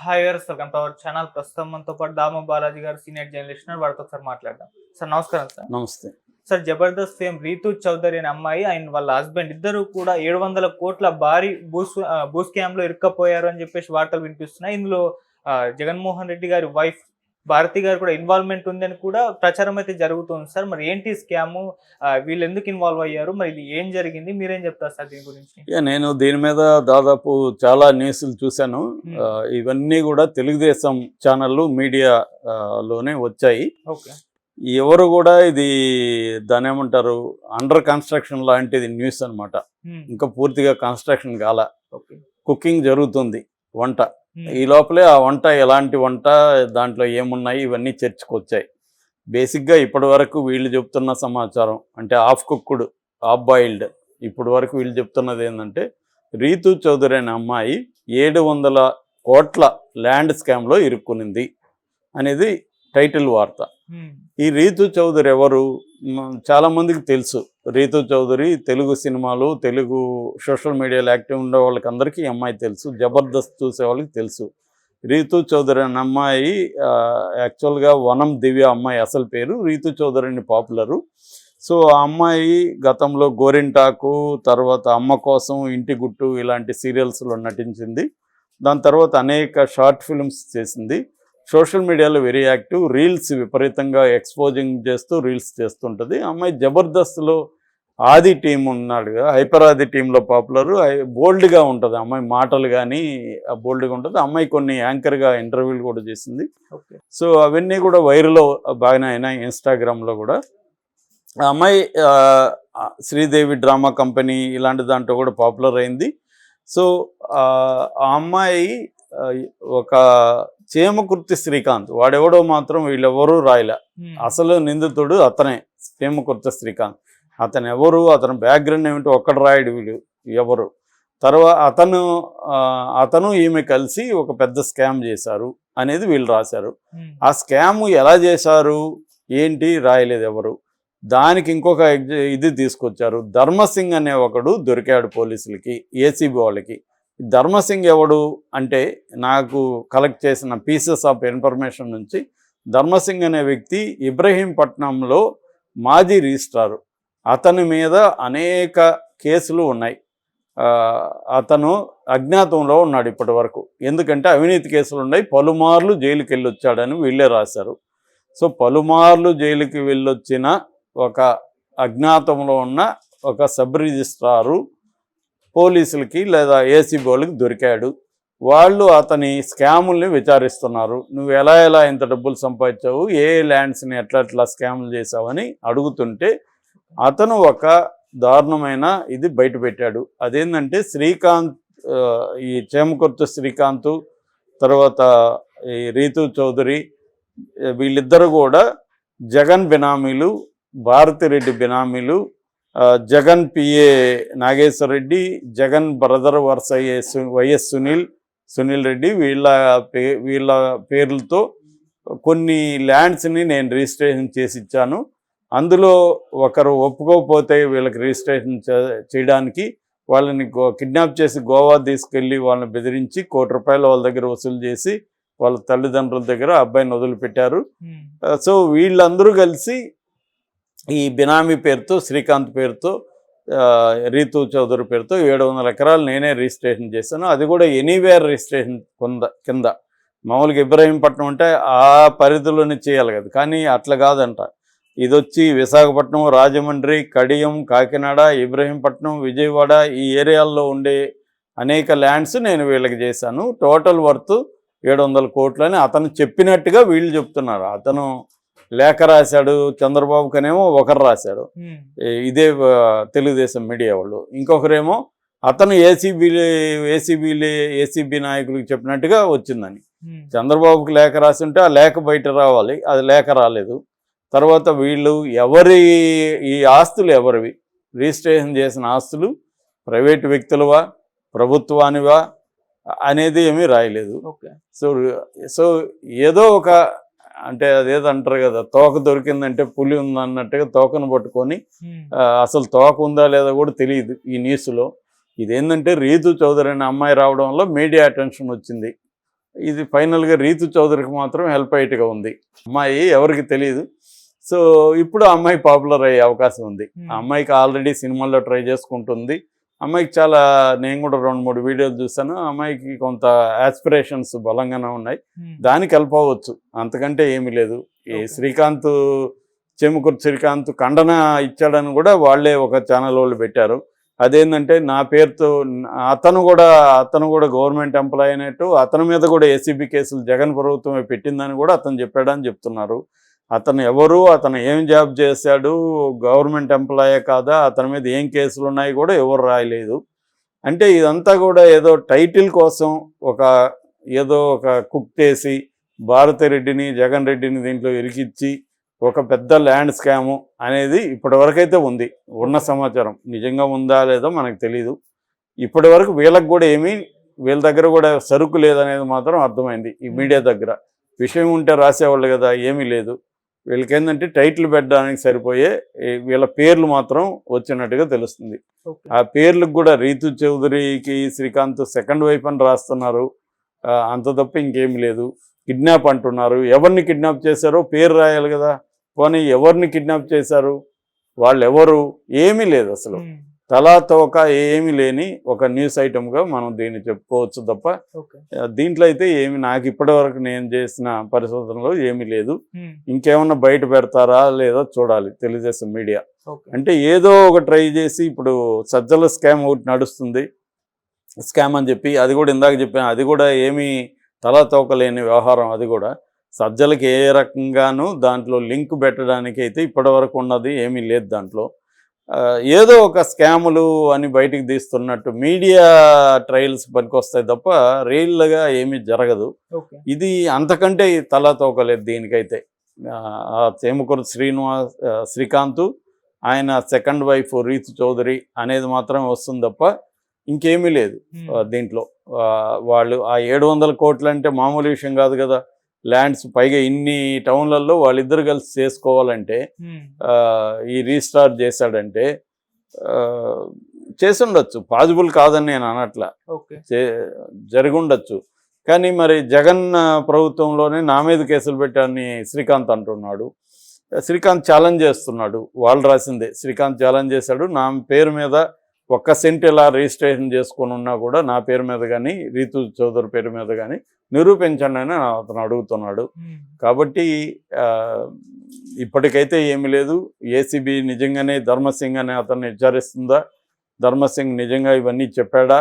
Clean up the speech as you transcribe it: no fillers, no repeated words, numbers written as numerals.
Hi viewers, welcome to our channel. ప్రస్తుతం మనతో పాటు దామ బాలాజీ గారు సీనియర్ జర్నలిస్ట్ ఉన్నారు. వారితో ఒకసారి మాట్లాడదాం. సార్ నమస్కారం సార్. నమస్తే. సార్, జబర్దస్త్ ఫేమ్ రీతూ చౌదరి అనే అమ్మాయి అండ్ వాళ్ళ హస్బెండ్ ఇద్దరు కూడా 700 కోట్ల భారీ భూ స్కామ్ లో ఇరుక్కపోయారు అని చెప్పేసి వార్తలు వినిపిస్తున్నాయి. ఇందులో జగన్మోహన్ రెడ్డి గారి వైఫ్ భారతి గారు కూడా ఇన్వాల్వ్మెంట్ ఉందని కూడా ప్రచారం అయితే జరుగుతుంది సార్. మరి ఏంటి స్కామ్, వీళ్ళు ఎందుకు ఇన్వాల్వ్ అయ్యారు, మరి ఇది ఏం జరిగింది, మీరేం చెప్తారు సార్ దీని గురించి? నేను దీని మీద దాదాపు చాలా న్యూస్లు చూశాను. ఇవన్నీ కూడా తెలుగుదేశం ఛానళ్ళు మీడియాలోనే వచ్చాయి. ఓకే. ఎవరు కూడా ఇది దాని ఏమంటారు, అండర్ కన్స్ట్రక్షన్ లాంటిది న్యూస్ అనమాట. ఇంకా పూర్తిగా కన్స్ట్రక్షన్ కాల, కుకింగ్ జరుగుతుంది, వంట. ఈ లోపలే ఆ వంట ఎలాంటి వంట, దాంట్లో ఏమున్నాయి, ఇవన్నీ చర్చకు వచ్చాయి. బేసిక్గా ఇప్పటి వరకు వీళ్ళు చెప్తున్న సమాచారం అంటే హాఫ్ కుక్డ్, హాఫ్ బాయిల్డ్. ఇప్పటి వరకు వీళ్ళు చెప్తున్నది ఏంటంటే రీతూ చౌదరి అనే అమ్మాయి 700 కోట్ల ల్యాండ్ స్కామ్లో ఇరుక్కునింది అనేది టైటిల్ వార్త. ఈ రీతూ చౌదరి ఎవరు? చాలామందికి తెలుసు. రీతూ చౌదరి తెలుగు సినిమాలు, తెలుగు సోషల్ మీడియాలో యాక్టివ్ ఉండే వాళ్ళకి అందరికీ ఈ అమ్మాయి తెలుసు. జబర్దస్త్ చూసే వాళ్ళకి తెలుసు. రీతూ చౌదరి అనే అమ్మాయి యాక్చువల్గా వనం దివ్య అమ్మాయి అసలు పేరు. రీతూ చౌదరి అని పాపులరు. సో ఆ అమ్మాయి గతంలో గోరింటాకు, తర్వాత అమ్మ కోసం, ఇంటి గుట్టు ఇలాంటి సీరియల్స్లో నటించింది. దాని తర్వాత అనేక షార్ట్ ఫిల్మ్స్ చేసింది. సోషల్ మీడియాలో వెరీ యాక్టివ్. రీల్స్ విపరీతంగా ఎక్స్పోజింగ్ చేస్తూ రీల్స్ చేస్తుంటుంది. అమ్మాయి జబర్దస్త్లో ఆది టీం ఉన్నాడు కదా, హైపర్ ఆది టీంలో పాపులరు. బోల్డ్గా ఉంటుంది అమ్మాయి, మాటలు కానీ బోల్డ్గా ఉంటుంది. అమ్మాయి కొన్ని యాంకర్గా ఇంటర్వ్యూలు కూడా చేసింది. సో అవన్నీ కూడా వైరల్ బాగానే అయినాయి ఇన్స్టాగ్రామ్లో కూడా. ఆ అమ్మాయి శ్రీదేవి డ్రామా కంపెనీ ఇలాంటి దాంట్లో కూడా పాపులర్ అయింది. సో ఆ అమ్మాయి ఒక చేమకుర్తి శ్రీకాంత్, వాడెవడో మాత్రం వీళ్ళెవరూ రాయలే. అసలు నిందితుడు అతనే, చేమకుర్తి శ్రీకాంత్. అతను ఎవరు, అతని బ్యాక్గ్రౌండ్ ఏమిటి ఒక్కడు రాయడు వీళ్ళు ఎవరు. తర్వాత అతను ఈమె కలిసి ఒక పెద్ద స్కామ్ చేశారు అనేది వీళ్ళు రాశారు. ఆ స్కామ్ ఎలా చేశారు ఏంటి రాయలేదు ఎవరు. దానికి ఇంకొక ఇది తీసుకొచ్చారు. ధర్మసింగ్ అనే ఒకడు దొరికాడు పోలీసులకి, ఏసీబీ వాళ్ళకి. ధర్మసింగ్ ఎవడు అంటే, నాకు కలెక్ట్ చేసిన పీసెస్ ఆఫ్ ఇన్ఫర్మేషన్ నుంచి ధర్మసింగ్ అనే వ్యక్తి ఇబ్రహీంపట్నంలో మాజీ రిజిస్ట్రారు. అతని మీద అనేక కేసులు ఉన్నాయి. అతను అజ్ఞాతంలో ఉన్నాడు ఇప్పటి వరకు. ఎందుకంటే అవినీతి కేసులు ఉన్నాయి. పలుమార్లు జైలుకి వెళ్ళి వచ్చాడని వీళ్ళే రాశారు. సో పలుమార్లు జైలుకి వెళ్ళొచ్చిన ఒక అజ్ఞాతంలో ఉన్న ఒక సబ్ రిజిస్ట్రారు పోలీసులకి లేదా ఏసీబీ వాళ్ళకి దొరికాడు. వాళ్ళు అతని స్కాముల్ని విచారిస్తున్నారు. నువ్వు ఎలా ఇంత డబ్బులు సంపాదించావు, ఏ ల్యాండ్స్ని ఎట్లా స్కాములు చేసావని అడుగుతుంటే అతను ఒక దారుణమైన ఇది బయట పెట్టాడు. అదేంటంటే శ్రీకాంత్, ఈ చేమకుర్తి శ్రీకాంత్, తర్వాత ఈ రీతూ చౌదరి, వీళ్ళిద్దరు కూడా జగన్ బినామీలు, భారతిరెడ్డి బినామీలు. జగన్ పిఏ నాగేశ్వర రెడ్డి, జగన్ బ్రదర్ వరుస వైఎస్ సునీల్ రెడ్డి, వీళ్ళ పేర్లతో కొన్ని ల్యాండ్స్ని నేను రిజిస్ట్రేషన్ చేసి ఇచ్చాను. అందులో ఒకరు ఒప్పుకోకపోతే వీళ్ళకి రిజిస్ట్రేషన్ చేయడానికి వాళ్ళని కిడ్నాప్ చేసి గోవా తీసుకెళ్ళి వాళ్ళని బెదిరించి ₹1 కోటి వాళ్ళ దగ్గర వసూలు చేసి వాళ్ళ తల్లిదండ్రుల దగ్గర అబ్బాయిని వదిలిపెట్టారు. సో వీళ్ళందరూ కలిసి ఈ బినామీ పేరుతో, శ్రీకాంత్ పేరుతో, రీతూ చౌదరి పేరుతో 700 ఎకరాలు నేనే రిజిస్ట్రేషన్ చేశాను. అది కూడా ఎనీవేర్ రిజిస్ట్రేషన్ కింద. మామూలుగా ఇబ్రహీంపట్నం అంటే ఆ పరిధిలోనే చేయాలి కదా, కానీ అట్లా కాదంట. ఇది వచ్చి విశాఖపట్నం, రాజమండ్రి, కడియం, కాకినాడ, ఇబ్రహీంపట్నం, విజయవాడ ఈ ఏరియాల్లో ఉండే అనేక ల్యాండ్స్ నేను వీళ్ళకి చేశాను. టోటల్ వర్త్ 700 కోట్లు అని అతను చెప్పినట్టుగా వీళ్ళు చెప్తున్నారు. అతను లేఖ రాశాడు, చంద్రబాబుకనేమో ఒకరు రాశాడు, ఇదే తెలుగుదేశం మీడియా వాళ్ళు. ఇంకొకరేమో అతను ఏసీబీ నాయకులకు చెప్పినట్టుగా వచ్చిందని. చంద్రబాబుకి లేఖ రాసి ఉంటే ఆ లేఖ బయట రావాలి, అది లేఖ రాలేదు. తర్వాత వీళ్ళు ఈ ఆస్తులు ఎవరివి, రిజిస్ట్రేషన్ చేసిన ఆస్తులు ప్రైవేటు వ్యక్తులవా, ప్రభుత్వానివా అనేది ఏమీ రాయలేదు. సో ఏదో ఒక, అంటే అదేదంటారు కదా, తోక దొరికిందంటే పులి ఉందన్నట్టుగా తోకను పట్టుకొని అసలు తోక ఉందా లేదా కూడా తెలియదు ఈ న్యూస్లో. ఇదేంటంటే రీతూ చౌదరి అనే అమ్మాయి రావడం వల్ల మీడియా అటెన్షన్ వచ్చింది. ఇది ఫైనల్గా రీతు చౌదరికి మాత్రం హెల్ప్ అయ్యేట్టుగా ఉంది. అమ్మాయి ఎవరికి తెలియదు. సో ఇప్పుడు ఆ అమ్మాయి పాపులర్ అయ్యే అవకాశం ఉంది. ఆ అమ్మాయికి ఆల్రెడీ సినిమాల్లో ట్రై చేసుకుంటుంది. అమ్మాయికి చాలా, నేను కూడా 2-3 వీడియోలు చూసాను. అమ్మాయికి కొంత ఆస్పిరేషన్స్ బలంగానే ఉన్నాయి. దానికి హెల్ప్ అవ్వచ్చు, అంతకంటే ఏమీ లేదు. ఈ శ్రీకాంత్, చెముకుర్తి శ్రీకాంత్ ఖండన ఇచ్చాడని కూడా వాళ్ళే ఒక ఛానల్ వాళ్ళు పెట్టారు. అదేంటంటే నా పేరుతో అతను కూడా గవర్నమెంట్ ఎంప్లాయీ అయినట్టు, అతని మీద కూడా ఏసీబీ కేసులు జగన్ ప్రభుత్వమే పెట్టిందని కూడా అతను చెప్పాడని చెప్తున్నారు. అతను ఎవరు, అతను ఏం జాబ్ చేశాడు, గవర్నమెంట్ ఎంప్లాయే కాదా, అతని మీద ఏం కేసులు ఉన్నాయి కూడా ఎవరు రాయలేదు. అంటే ఇదంతా కూడా ఏదో టైటిల్ కోసం ఏదో ఒక కుక్ చేసి భారతిరెడ్డిని, జగన్ రెడ్డిని దీంట్లో ఇరికిచ్చి ఒక పెద్ద ల్యాండ్ స్కాము అనేది ఇప్పటివరకైతే ఉంది. ఉన్న సమాచారం నిజంగా ఉందా లేదో మనకు తెలీదు. ఇప్పటి వరకు వీళ్ళకి కూడా వీళ్ళ దగ్గర కూడా సరుకు లేదనేది మాత్రం అర్థమైంది. ఈ మీడియా దగ్గర విషయం ఉంటే రాసేవాళ్ళు కదా, ఏమీ లేదు. వీళ్ళకి ఏంటంటే టైటిల్ పెట్టడానికి సరిపోయే వీళ్ళ పేర్లు మాత్రం వచ్చినట్టుగా తెలుస్తుంది. ఆ పేర్లకు కూడా రీతు చౌదరికి శ్రీకాంత్ సెకండ్ వైఫ్ అని రాస్తున్నారు, అంత తప్ప ఇంకేమీ లేదు. కిడ్నాప్ అంటున్నారు. ఎవరిని కిడ్నాప్ చేశారో పేరు రాయాలి కదా. పోనీ ఎవరిని కిడ్నాప్ చేశారు, వాళ్ళు ఎవరు, ఏమీ లేదు అసలు. తలా తోక ఏమీ లేని ఒక న్యూస్ ఐటమ్గా మనం దీన్ని చెప్పుకోవచ్చు తప్ప దీంట్లో అయితే నాకు ఇప్పటి వరకు నేను చేసిన పరిశోధనలో ఏమీ లేదు. ఇంకేమన్నా బయట పెడతారా లేదా చూడాలి తెలుగుదేశం మీడియా. అంటే ఏదో ఒక ట్రై చేసి, ఇప్పుడు సజ్జల స్కామ్ ఒకటి నడుస్తుంది, స్కామ్ అని చెప్పి, అది కూడా ఇందాక చెప్పాను, అది కూడా ఏమీ తలా తోకలేని వ్యవహారం. అది కూడా సజ్జలకి ఏ రకంగానూ దాంట్లో లింక్ పెట్టడానికి అయితే ఇప్పటి వరకు ఉన్నది ఏమీ లేదు. దాంట్లో ఏదో ఒక స్కాములు అని బయటికి తీస్తున్నట్టు మీడియా ట్రయల్స్ పనికొస్తాయి తప్ప రియల్గా ఏమీ జరగదు. ఇది అంతకంటే తలా తోకలేదు దీనికైతే. చెముకుర్తి శ్రీకాంత్, ఆయన సెకండ్ వైఫ్ రీతు చౌదరి అనేది మాత్రమే వస్తుంది తప్ప ఇంకేమీ లేదు దీంట్లో. వాళ్ళు ఆ 700 కోట్లు అంటే మామూలు విషయం కాదు కదా. ల్యాండ్స్ పైగా ఇన్ని టౌన్లలో వాళ్ళిద్దరు కలిసి చేసుకోవాలంటే, ఈ రీస్టార్ట్ చేశాడంటే చేసి ఉండొచ్చు, పాజిబుల్ కాదని నేను అనట్లా, జరిగుండొచ్చు. కానీ మరి జగన్ ప్రభుత్వంలోనే నా మీద కేసులు పెట్టారని శ్రీకాంత్ అంటున్నాడు. శ్రీకాంత్ ఛాలెంజ్ చేస్తున్నాడు, వాళ్ళు రాసిందే. శ్రీకాంత్ ఛాలెంజ్ చేశాడు, నా పేరు మీద 1 సెంట్ ఇలా రిజిస్ట్రేషన్ చేసుకొని ఉన్నా కూడా నా పేరు మీద కానీ రీతు చౌదరి పేరు మీద కానీ నిరూపించండి అని అతను అడుగుతున్నాడు. కాబట్టి ఇప్పటికైతే ఏమీ లేదు. ఏసీబీ నిజంగానే ధర్మసింగ్ అని అతన్ని విచారిస్తుందా, ధర్మసింగ్ నిజంగా ఇవన్నీ చెప్పాడా